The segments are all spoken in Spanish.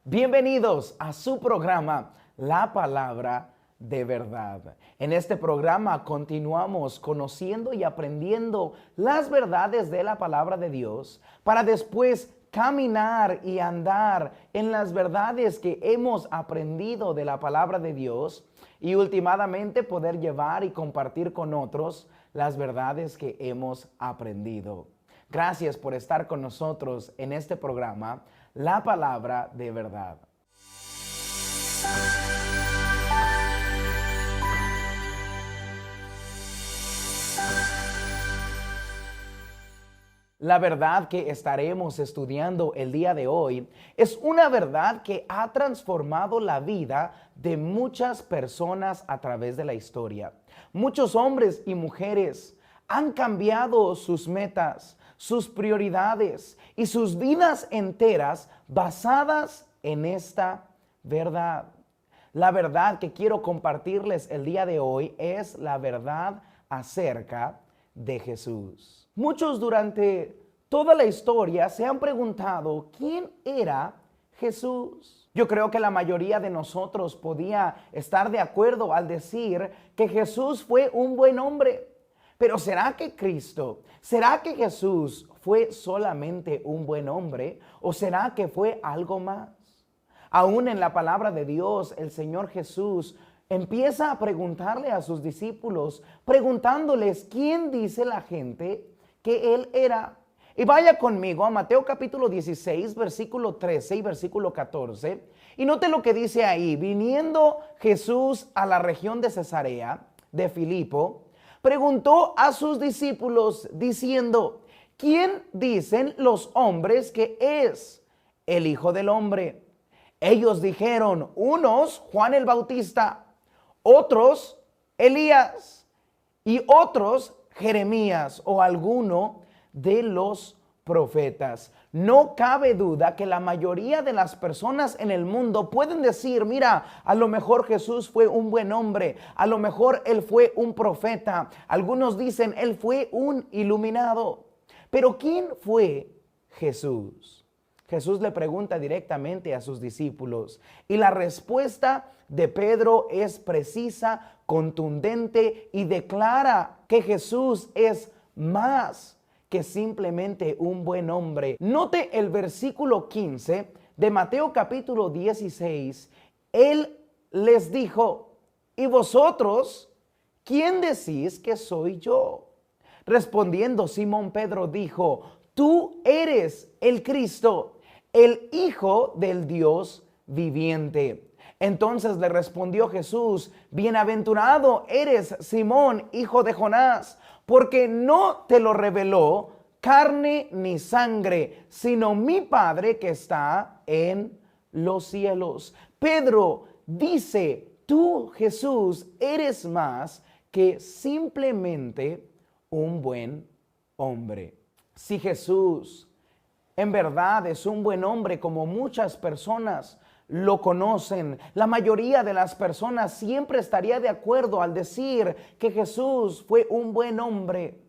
Bienvenidos a su programa, La Palabra de Verdad. En este programa continuamos conociendo y aprendiendo las verdades de la Palabra de Dios para después caminar y andar en las verdades que hemos aprendido de la Palabra de Dios y últimamente poder llevar y compartir con otros las verdades que hemos aprendido. Gracias por estar con nosotros en este programa, La Palabra de Verdad. La verdad que estaremos estudiando el día de hoy es una verdad que ha transformado la vida de muchas personas a través de la historia. Muchos hombres y mujeres han cambiado sus metas, sus prioridades y sus vidas enteras basadas en esta verdad. La verdad que quiero compartirles el día de hoy es la verdad acerca de Jesús. Muchos durante toda la historia se han preguntado quién era Jesús. Yo creo que la mayoría de nosotros podía estar de acuerdo al decir que Jesús fue un buen hombre. Pero ¿será que Jesús fue solamente un buen hombre o será que fue algo más? Aún en la palabra de Dios, el Señor Jesús empieza a preguntarle a sus discípulos, preguntándoles quién dice la gente que Él era. Y vaya conmigo a Mateo capítulo 16, versículo 13 y versículo 14. Y note lo que dice ahí. Viniendo Jesús a la región de Cesarea de Filipo, preguntó a sus discípulos diciendo, ¿quién dicen los hombres que es el Hijo del Hombre? Ellos dijeron, unos Juan el Bautista, otros Elías y otros Jeremías o alguno de los profetas. No cabe duda que la mayoría de las personas en el mundo pueden decir, mira, a lo mejor Jesús fue un buen hombre, a lo mejor Él fue un profeta, algunos dicen Él fue un iluminado. Pero ¿quién fue Jesús? Jesús le pregunta directamente a sus discípulos y la respuesta de Pedro es precisa, contundente y declara que Jesús es más que simplemente un buen hombre. Note el versículo 15 de Mateo capítulo 16. Él les dijo, ¿y vosotros quién decís que soy yo? Respondiendo Simón Pedro dijo, tú eres el Cristo, el Hijo del Dios viviente. Entonces le respondió Jesús, bienaventurado eres Simón, hijo de Jonás, porque no te lo reveló carne ni sangre, sino mi Padre que está en los cielos. Pedro dice, tú Jesús eres más que simplemente un buen hombre. Si Jesús en verdad es un buen hombre como muchas personas lo conocen, la mayoría de las personas siempre estaría de acuerdo al decir que Jesús fue un buen hombre.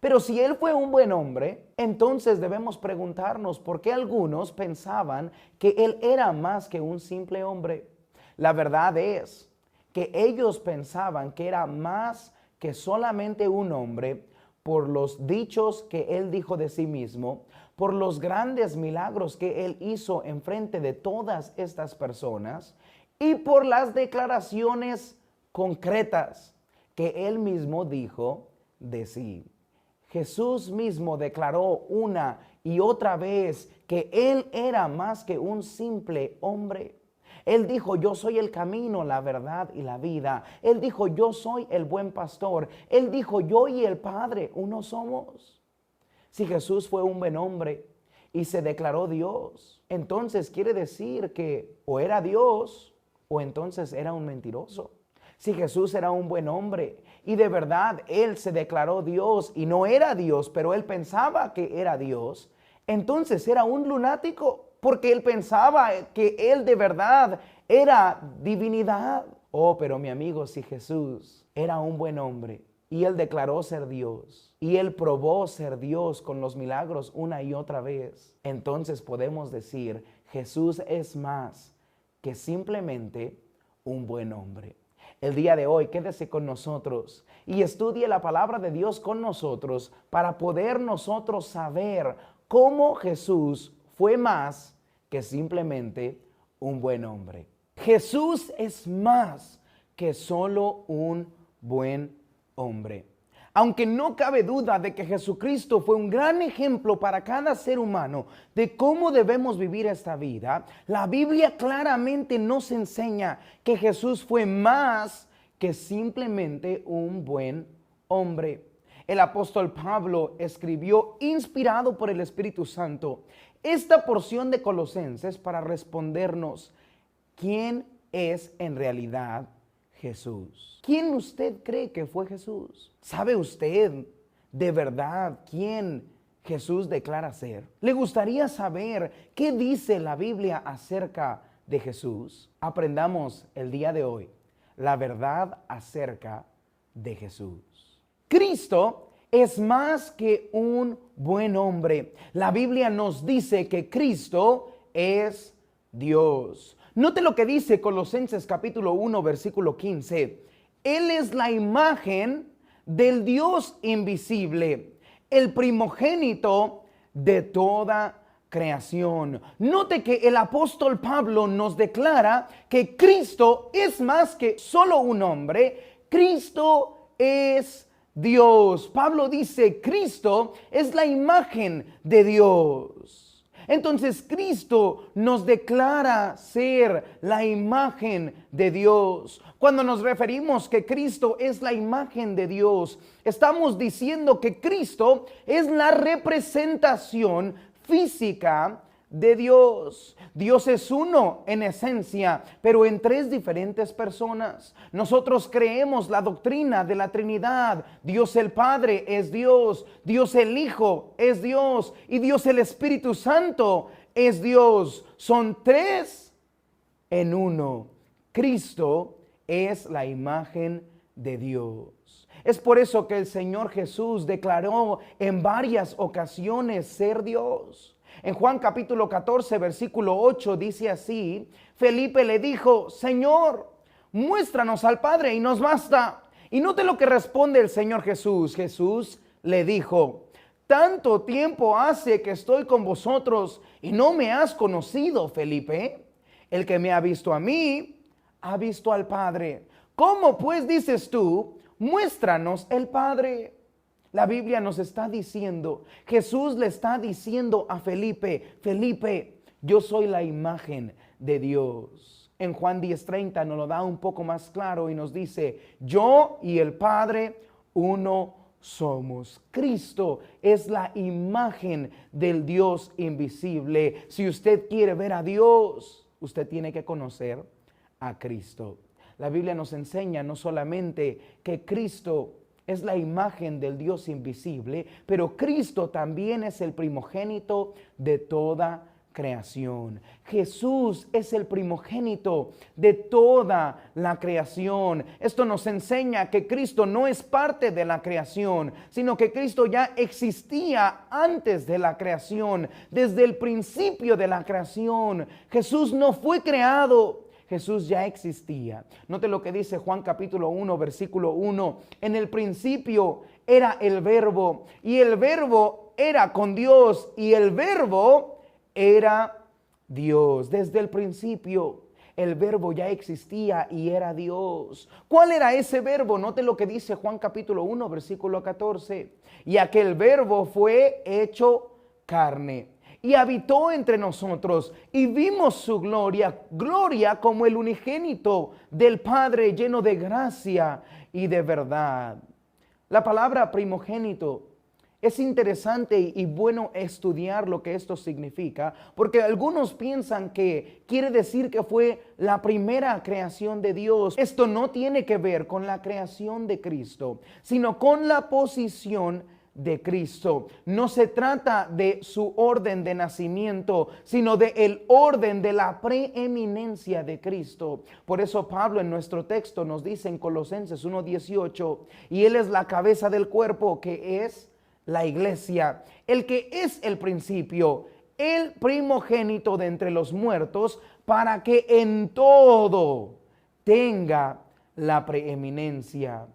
Pero si Él fue un buen hombre, entonces debemos preguntarnos por qué algunos pensaban que Él era más que un simple hombre. La verdad es que ellos pensaban que era más que solamente un hombre por los dichos que Él dijo de sí mismo, por los grandes milagros que Él hizo en frente de todas estas personas y por las declaraciones concretas que Él mismo dijo de sí. Jesús mismo declaró una y otra vez que Él era más que un simple hombre. Él dijo, yo soy el camino, la verdad y la vida. Él dijo, yo soy el buen pastor. Él dijo, yo y el Padre uno somos. Si Jesús fue un buen hombre y se declaró Dios, entonces quiere decir que o era Dios o entonces era un mentiroso. Si Jesús era un buen hombre y de verdad Él se declaró Dios y no era Dios, pero Él pensaba que era Dios, entonces era un lunático porque Él pensaba que Él de verdad era divinidad. Oh, pero mi amigo, si Jesús era un buen hombre y Él declaró ser Dios y Él probó ser Dios con los milagros una y otra vez, entonces podemos decir, Jesús es más que simplemente un buen hombre. El día de hoy quédese con nosotros y estudie la palabra de Dios con nosotros para poder nosotros saber cómo Jesús fue más que simplemente un buen hombre. Jesús es más que solo un buen hombre. Aunque no cabe duda de que Jesucristo fue un gran ejemplo para cada ser humano de cómo debemos vivir esta vida, la Biblia claramente nos enseña que Jesús fue más que simplemente un buen hombre. El apóstol Pablo escribió, inspirado por el Espíritu Santo, esta porción de Colosenses para respondernos, ¿quién es en realidad Jesús? ¿Quién usted cree que fue Jesús? ¿Sabe usted de verdad quién Jesús declara ser? ¿Le gustaría saber qué dice la Biblia acerca de Jesús? Aprendamos el día de hoy la verdad acerca de Jesús. Cristo es más que un buen hombre. La Biblia nos dice que Cristo es Dios. Note lo que dice Colosenses capítulo 1, versículo 15. Él es la imagen del Dios invisible, el primogénito de toda creación. Note que el apóstol Pablo nos declara que Cristo es más que solo un hombre. Cristo es Dios. Pablo dice, Cristo es la imagen de Dios. Entonces Cristo nos declara ser la imagen de Dios. Cuando nos referimos que Cristo es la imagen de Dios, estamos diciendo que Cristo es la representación física de Dios. Dios es uno en esencia, pero en tres diferentes personas. Nosotros creemos la doctrina de la Trinidad. Dios el Padre es Dios, Dios el Hijo es Dios y Dios el Espíritu Santo es Dios. Son tres en uno. Cristo es la imagen de Dios. Es por eso que el Señor Jesús declaró en varias ocasiones ser Dios. En Juan capítulo 14, versículo 8 dice así, Felipe le dijo, Señor, muéstranos al Padre y nos basta. Y note lo que responde el Señor Jesús. Jesús le dijo, tanto tiempo hace que estoy con vosotros y no me has conocido, Felipe. El que me ha visto a mí, ha visto al Padre. ¿Cómo pues dices tú, muéstranos el Padre? La Biblia nos está diciendo, Jesús le está diciendo a Felipe, Felipe, yo soy la imagen de Dios. En Juan 10:30 nos lo da un poco más claro y nos dice, yo y el Padre uno somos. Cristo es la imagen del Dios invisible. Si usted quiere ver a Dios, usted tiene que conocer a Cristo. La Biblia nos enseña no solamente que Cristo es la imagen del Dios invisible, pero Cristo también es el primogénito de toda creación. Jesús es el primogénito de toda la creación. Esto nos enseña que Cristo no es parte de la creación, sino que Cristo ya existía antes de la creación, desde el principio de la creación. Jesús no fue creado. Jesús ya existía. Note lo que dice Juan capítulo 1, versículo 1. En el principio era el Verbo, y el Verbo era con Dios, y el Verbo era Dios. Desde el principio el Verbo ya existía y era Dios. ¿Cuál era ese Verbo? Note lo que dice Juan capítulo 1, versículo 14. Y aquel Verbo fue hecho carne y habitó entre nosotros, y vimos su gloria, gloria como el unigénito del Padre, lleno de gracia y de verdad. La palabra primogénito es interesante y bueno estudiar lo que esto significa, porque algunos piensan que quiere decir que fue la primera creación de Dios. Esto no tiene que ver con la creación de Cristo, sino con la posición de Cristo. No se trata de su orden de nacimiento, sino de el orden de la preeminencia de Cristo. Por eso Pablo en nuestro texto nos dice en Colosenses 1:18, y Él es la cabeza del cuerpo, que es la iglesia, el que es el principio, el primogénito de entre los muertos, para que en todo tenga la preeminencia.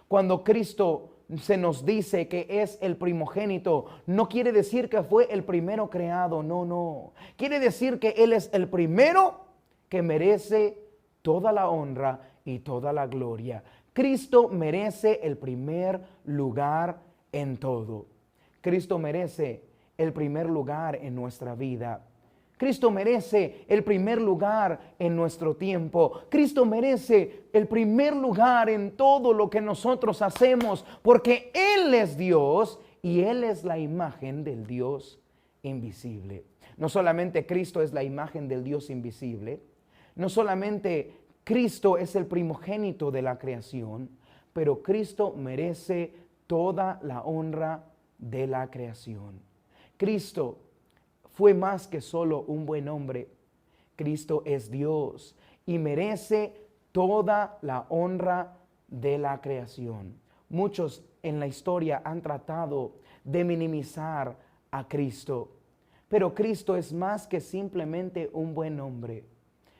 Cuando Cristo se nos dice que es el primogénito, no quiere decir que fue el primero creado, no. Quiere decir que Él es el primero que merece toda la honra y toda la gloria. Cristo merece el primer lugar en todo. Cristo merece el primer lugar en nuestra vida. Cristo merece el primer lugar en nuestro tiempo. Cristo merece el primer lugar en todo lo que nosotros hacemos, porque Él es Dios y Él es la imagen del Dios invisible. No solamente Cristo es la imagen del Dios invisible, no solamente Cristo es el primogénito de la creación, pero Cristo merece toda la honra de la creación. Cristo fue más que solo un buen hombre. Cristo es Dios y merece toda la honra de la creación. Muchos en la historia han tratado de minimizar a Cristo, pero Cristo es más que simplemente un buen hombre.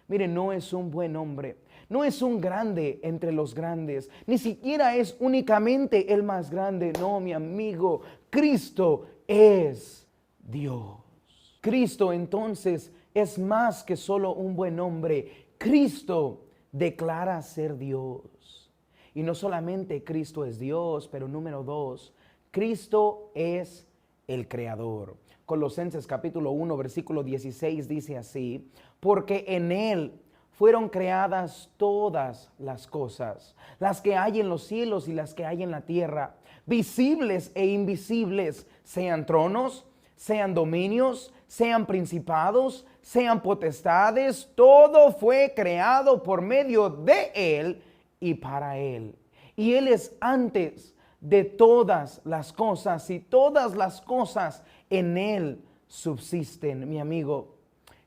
Mire, no es un buen hombre, no es un grande entre los grandes, ni siquiera es únicamente el más grande. No, mi amigo, Cristo es Dios. Cristo entonces es más que solo un buen hombre. Cristo declara ser Dios. Y no solamente Cristo es Dios, pero número 2, Cristo es el Creador. Colosenses capítulo 1, versículo 16 dice así: porque en Él fueron creadas todas las cosas, las que hay en los cielos y las que hay en la tierra, visibles e invisibles, sean tronos, sean dominios, sean principados, sean potestades. Todo fue creado por medio de Él y para Él. Y Él es antes de todas las cosas, y todas las cosas en Él subsisten. Mi amigo,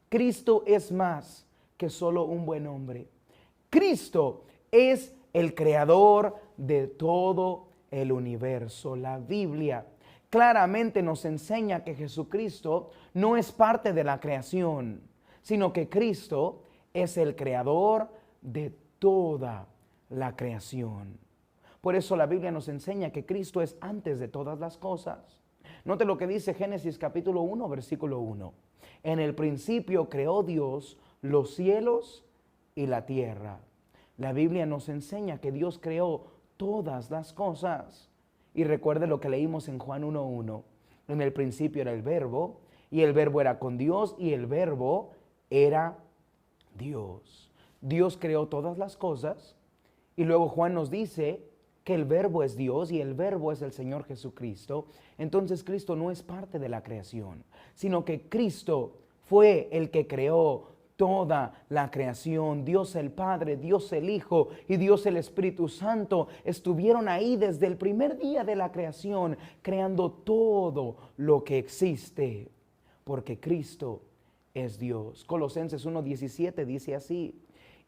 Cristo es más que solo un buen hombre. Cristo es el creador de todo el universo. La Biblia claramente nos enseña que Jesucristo no es parte de la creación, sino que Cristo es el creador de toda la creación. Por eso la Biblia nos enseña que Cristo es antes de todas las cosas. Note lo que dice Génesis capítulo 1, versículo 1. En el principio creó Dios los cielos y la tierra. La Biblia nos enseña que Dios creó todas las cosas. Y recuerde lo que leímos en Juan 1:1. En el principio era el verbo, y el verbo era con Dios, y el verbo era Dios. Dios creó todas las cosas, y luego Juan nos dice que el verbo es Dios y el verbo es el Señor Jesucristo. Entonces Cristo no es parte de la creación, sino que Cristo fue el que creó toda la creación. Dios el Padre, Dios el Hijo y Dios el Espíritu Santo estuvieron ahí desde el primer día de la creación, creando todo lo que existe, porque Cristo es Dios. Colosenses 1:17 dice así: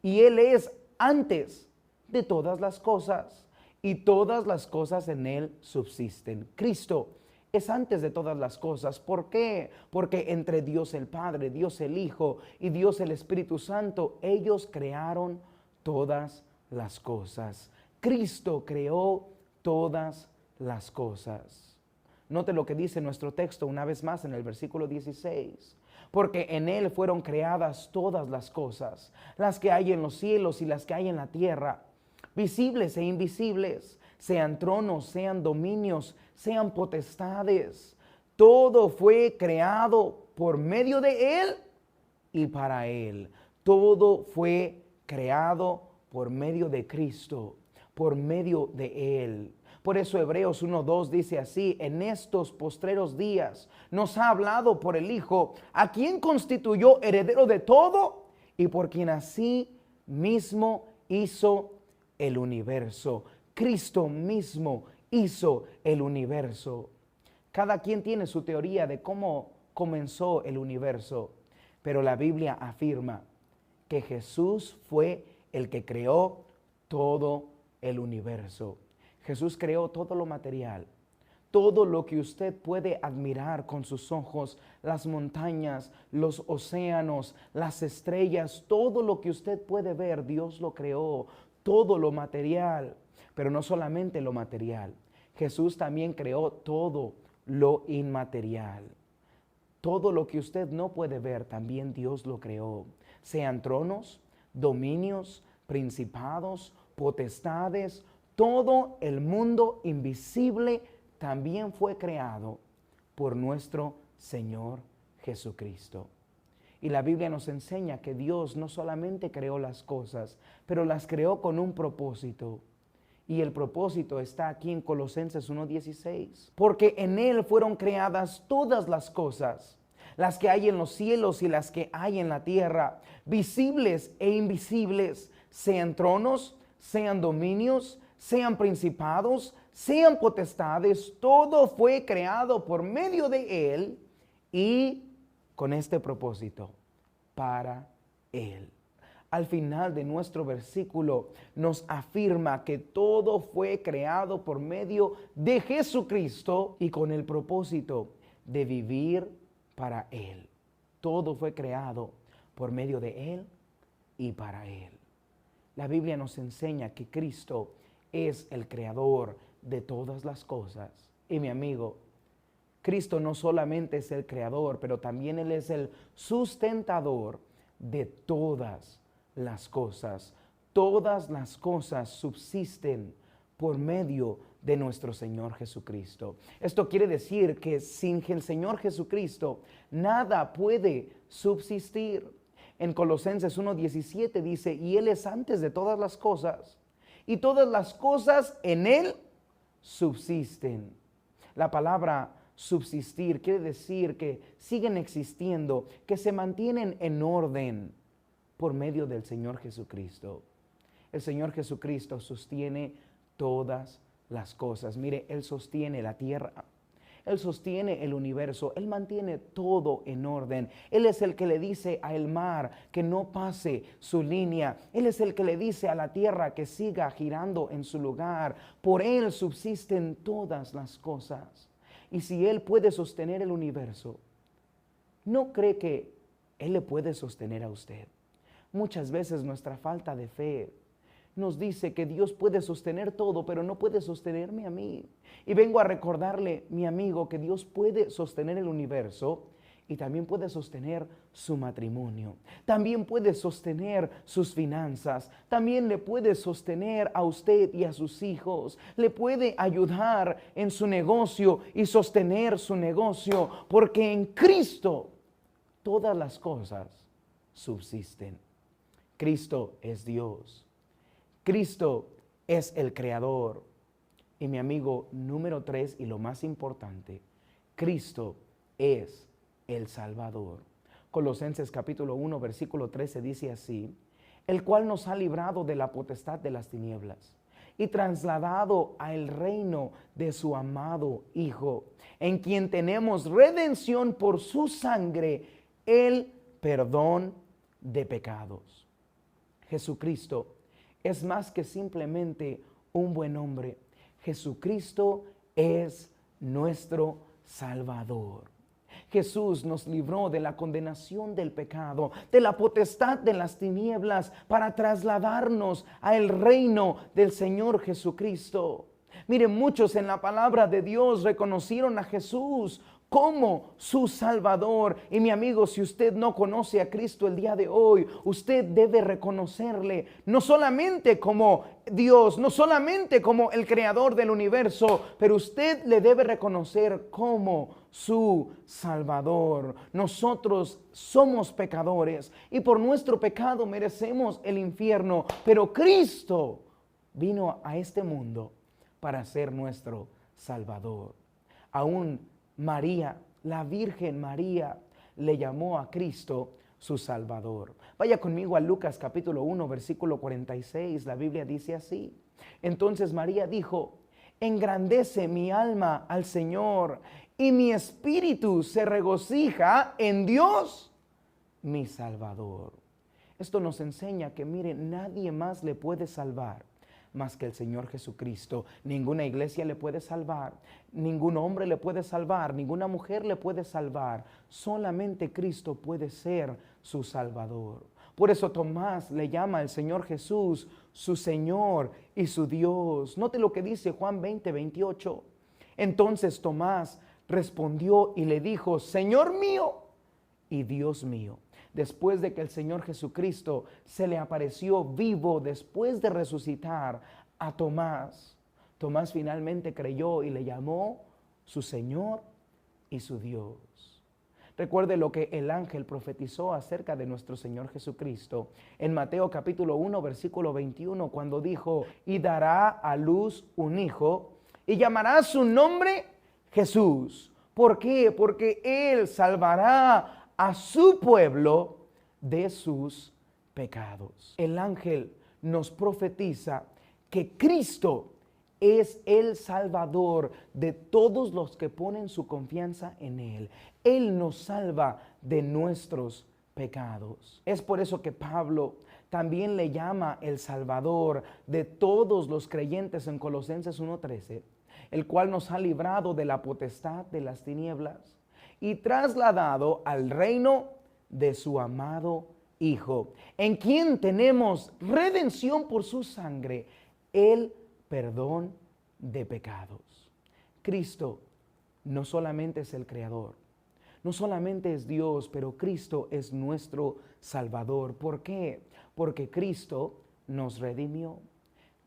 y Él es antes de todas las cosas, y todas las cosas en Él subsisten. Cristo es antes de todas las cosas. ¿Por qué? Porque entre Dios el Padre, Dios el Hijo y Dios el Espíritu Santo, ellos crearon todas las cosas. Cristo creó todas las cosas. Note lo que dice nuestro texto una vez más en el versículo 16. Porque en Él fueron creadas todas las cosas, las que hay en los cielos y las que hay en la tierra, visibles e invisibles, sean tronos, sean dominios, sean potestades. Todo fue creado por medio de Él y para Él. Todo fue creado por medio de Cristo, por medio de Él. Por eso Hebreos 1:2 dice así: en estos postreros días nos ha hablado por el Hijo, a quien constituyó heredero de todo y por quien así mismo hizo el universo. Cristo mismo hizo el universo. Cada quien tiene su teoría de cómo comenzó el universo, pero la Biblia afirma que Jesús fue el que creó todo el universo. Jesús creó todo lo material, Todo lo que usted puede admirar con sus ojos, las montañas, los océanos, las estrellas, todo lo que usted puede ver, Dios lo creó, todo lo material, pero no solamente lo material. Jesús también creó todo lo inmaterial. Todo lo que usted no puede ver, también Dios lo creó. Sean tronos, dominios, principados, potestades, todo el mundo invisible también fue creado por nuestro Señor Jesucristo. Y la Biblia nos enseña que Dios no solamente creó las cosas, pero las creó con un propósito. Y el propósito está aquí en Colosenses 1:16. Porque en Él fueron creadas todas las cosas, las que hay en los cielos y las que hay en la tierra, visibles e invisibles, sean tronos, sean dominios, sean principados, sean potestades, todo fue creado por medio de Él y con este propósito, para Él. Al final de nuestro versículo nos afirma que todo fue creado por medio de Jesucristo y con el propósito de vivir para Él. Todo fue creado por medio de Él y para Él. La Biblia nos enseña que Cristo es el creador de todas las cosas. Y mi amigo, Cristo no solamente es el creador, pero también Él es el sustentador de todas las cosas. Todas las cosas subsisten por medio de nuestro Señor Jesucristo. Esto quiere decir que sin el Señor Jesucristo nada puede subsistir. En Colosenses 1:17 dice, y Él es antes de todas las cosas, y todas las cosas en Él subsisten. La palabra subsistir quiere decir que siguen existiendo, que se mantienen en orden por medio del Señor Jesucristo. El Señor Jesucristo sostiene todas las cosas. Mire, Él sostiene la tierra, Él sostiene el universo, Él mantiene todo en orden. Él es el que le dice al mar que no pase su línea. Él es el que le dice a la tierra que siga girando en su lugar. Por Él subsisten todas las cosas. Y si Él puede sostener el universo, ¿no cree que Él le puede sostener a usted? Muchas veces nuestra falta de fe nos dice que Dios puede sostener todo, pero no puede sostenerme a mí. Y vengo a recordarle, mi amigo, que Dios puede sostener el universo y también puede sostener su matrimonio. También puede sostener sus finanzas. También le puede sostener a usted y a sus hijos. Le puede ayudar en su negocio y sostener su negocio, porque en Cristo todas las cosas subsisten. Cristo es Dios. Cristo es el creador. Y mi amigo, número 3 y lo más importante, Cristo es el Salvador. Colosenses capítulo 1, versículo 13 dice así, el cual nos ha librado de la potestad de las tinieblas y trasladado al reino de su amado Hijo, en quien tenemos redención por su sangre, el perdón de pecados. Jesucristo es más que simplemente un buen hombre. Jesucristo es nuestro Salvador. Jesús nos libró de la condenación del pecado, de la potestad de las tinieblas, para trasladarnos al reino del Señor Jesucristo. Miren, muchos en la palabra de Dios reconocieron a Jesús como su Salvador. Y mi amigo, si usted no conoce a Cristo el día de hoy, usted debe reconocerle no solamente como Dios, no solamente como el creador del universo, pero usted le debe reconocer como su Salvador. Nosotros somos pecadores y por nuestro pecado merecemos el infierno, pero Cristo vino a este mundo para ser nuestro Salvador. Aún María, la Virgen María, le llamó a Cristo su Salvador. Vaya conmigo a Lucas capítulo 1, versículo 46. La Biblia dice así. Entonces María dijo, engrandece mi alma al Señor y mi espíritu se regocija en Dios, mi Salvador. Esto nos enseña que, mire, nadie más le puede salvar. más que el Señor Jesucristo. Ninguna iglesia le puede salvar, ningún hombre le puede salvar, ninguna mujer le puede salvar. Solamente Cristo puede ser su Salvador. Por eso Tomás le llama al Señor Jesús su Señor y su Dios. Note lo que dice Juan 20:28. Entonces Tomás respondió y le dijo: Señor mío y Dios mío. Después de que el Señor Jesucristo se le apareció vivo, después de resucitar a Tomás, Tomás finalmente creyó y le llamó su Señor y su Dios. Recuerde lo que el ángel profetizó acerca de nuestro Señor Jesucristo en Mateo capítulo 1, versículo 21, cuando dijo: y dará a luz un hijo y llamará su nombre Jesús. ¿Por qué? Porque Él salvará a su pueblo de sus pecados. El ángel nos profetiza que Cristo es el Salvador de todos los que ponen su confianza en Él. Él nos salva de nuestros pecados. Es por eso que Pablo también le llama el Salvador de todos los creyentes en Colosenses 1:13, el cual nos ha librado de la potestad de las tinieblas y trasladado al reino de su amado Hijo, en quien tenemos redención por su sangre, el perdón de pecados. Cristo no solamente es el Creador, no solamente es Dios, pero Cristo es nuestro Salvador. ¿Por qué? Porque Cristo nos redimió.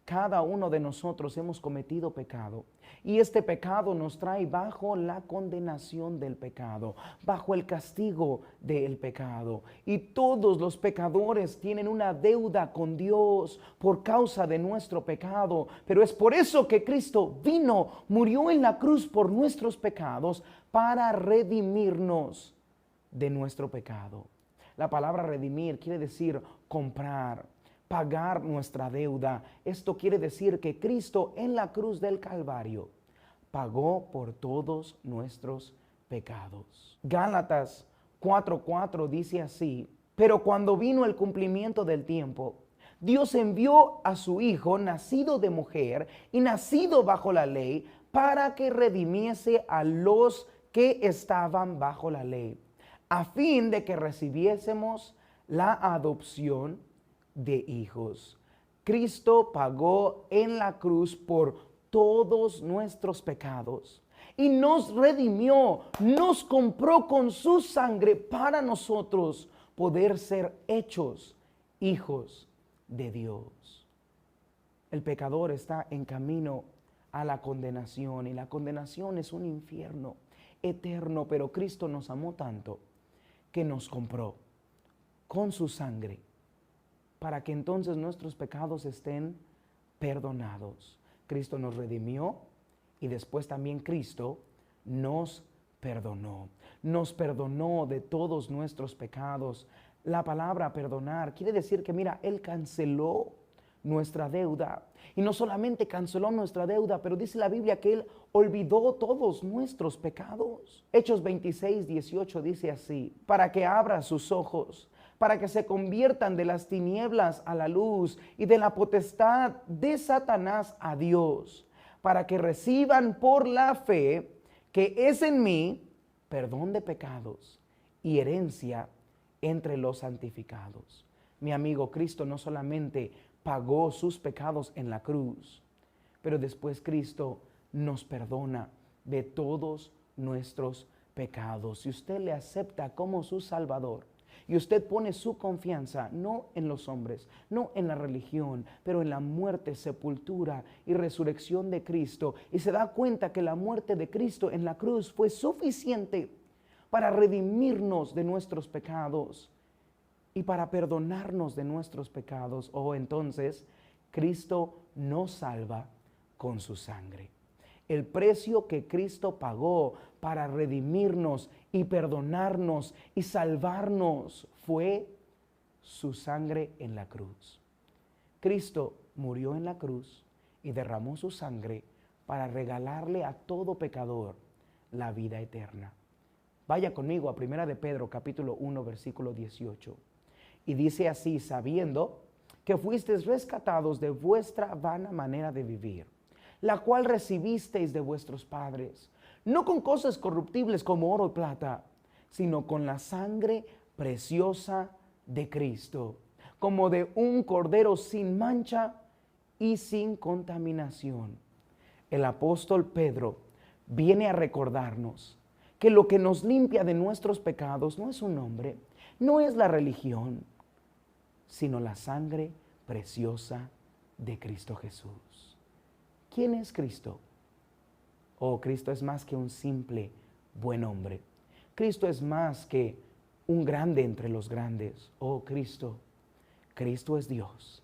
Cada uno de nosotros hemos cometido pecado y este pecado nos trae bajo la condenación del pecado, bajo el castigo del pecado. Y todos los pecadores tienen una deuda con Dios por causa de nuestro pecado. Pero es por eso que Cristo vino, murió en la cruz por nuestros pecados para redimirnos de nuestro pecado. La palabra redimir quiere decir comprar, pagar nuestra deuda. Esto quiere decir que Cristo en la cruz del Calvario pagó por todos nuestros pecados. Gálatas 4:4 dice así: pero cuando vino el cumplimiento del tiempo, Dios envió a su Hijo, nacido de mujer y nacido bajo la ley, para que redimiese a los que estaban bajo la ley, a fin de que recibiésemos la adopción de hijos. Cristo pagó en la cruz por todos nuestros pecados y nos redimió, nos compró con su sangre para nosotros poder ser hechos hijos de Dios. El pecador está en camino a la condenación y la condenación es un infierno eterno, pero Cristo nos amó tanto que nos compró con su sangre para que entonces nuestros pecados estén perdonados. Cristo nos redimió y después también Cristo nos perdonó. Nos perdonó de todos nuestros pecados. La palabra perdonar quiere decir que, mira, Él canceló nuestra deuda. Y no solamente canceló nuestra deuda, pero dice la Biblia que Él olvidó todos nuestros pecados. Hechos 26:18 dice así: para que abra sus ojos, para que se conviertan de las tinieblas a la luz y de la potestad de Satanás a Dios, para que reciban por la fe que es en mí perdón de pecados y herencia entre los santificados. Mi amigo, Cristo no solamente pagó sus pecados en la cruz, pero después Cristo nos perdona de todos nuestros pecados. Si usted le acepta como su Salvador, y usted pone su confianza no en los hombres, no en la religión, pero en la muerte, sepultura y resurrección de Cristo, y se da cuenta que la muerte de Cristo en la cruz fue suficiente para redimirnos de nuestros pecados y para perdonarnos de nuestros pecados, entonces Cristo nos salva con su sangre. El precio que Cristo pagó para redimirnos y perdonarnos y salvarnos fue su sangre en la cruz. Cristo murió en la cruz y derramó su sangre para regalarle a todo pecador la vida eterna. Vaya conmigo a 1 de Pedro capítulo 1 versículo 18. Y dice así: sabiendo que fuisteis rescatados de vuestra vana manera de vivir, la cual recibisteis de vuestros padres, no con cosas corruptibles como oro y plata, sino con la sangre preciosa de Cristo, como de un cordero sin mancha y sin contaminación. El apóstol Pedro viene a recordarnos que lo que nos limpia de nuestros pecados no es un hombre, no es la religión, sino la sangre preciosa de Cristo Jesús. ¿Quién es Cristo? Oh, Cristo es más que un simple buen hombre. Cristo es más que un grande entre los grandes. Oh, Cristo es Dios.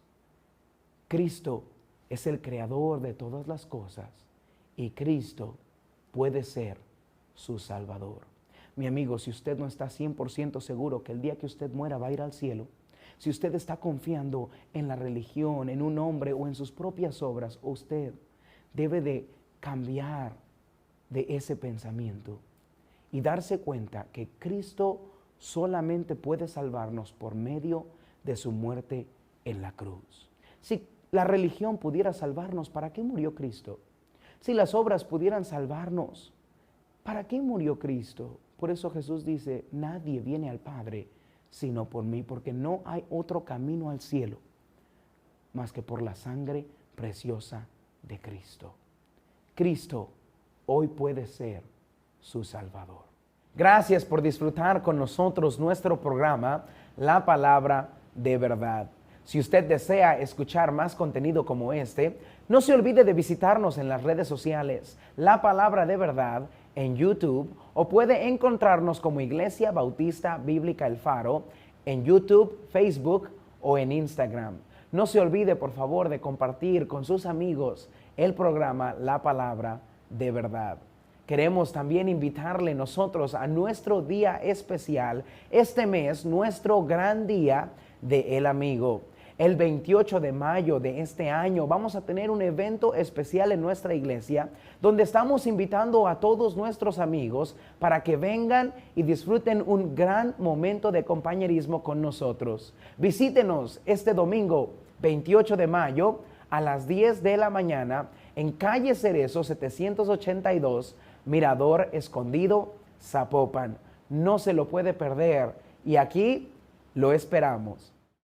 Cristo es el creador de todas las cosas y Cristo puede ser su Salvador. Mi amigo, si usted no está 100% seguro que el día que usted muera va a ir al cielo, si usted está confiando en la religión, en un hombre o en sus propias obras, usted debe de cambiar de ese pensamiento y darse cuenta que Cristo solamente puede salvarnos por medio de su muerte en la cruz. Si la religión pudiera salvarnos, ¿para qué murió Cristo? Si las obras pudieran salvarnos, ¿para qué murió Cristo? Por eso Jesús dice, nadie viene al Padre sino por mí, porque no hay otro camino al cielo más que por la sangre preciosa de Cristo. Cristo hoy puede ser su Salvador. Gracias por disfrutar con nosotros nuestro programa, La Palabra de Verdad. Si usted desea escuchar más contenido como este, no se olvide de visitarnos en las redes sociales, La Palabra de Verdad, en YouTube, o puede encontrarnos como Iglesia Bautista Bíblica El Faro en YouTube, Facebook o en Instagram. No se olvide, por favor, de compartir con sus amigos el programa La Palabra de Verdad. Queremos también invitarle nosotros a nuestro día especial, este mes, nuestro gran día de El Amigo. El 28 de mayo de este año vamos a tener un evento especial en nuestra iglesia donde estamos invitando a todos nuestros amigos para que vengan y disfruten un gran momento de compañerismo con nosotros. Visítenos este domingo 28 de mayo a las 10 de la mañana en calle Cerezo 782, Mirador Escondido, Zapopan. No se lo puede perder y aquí lo esperamos.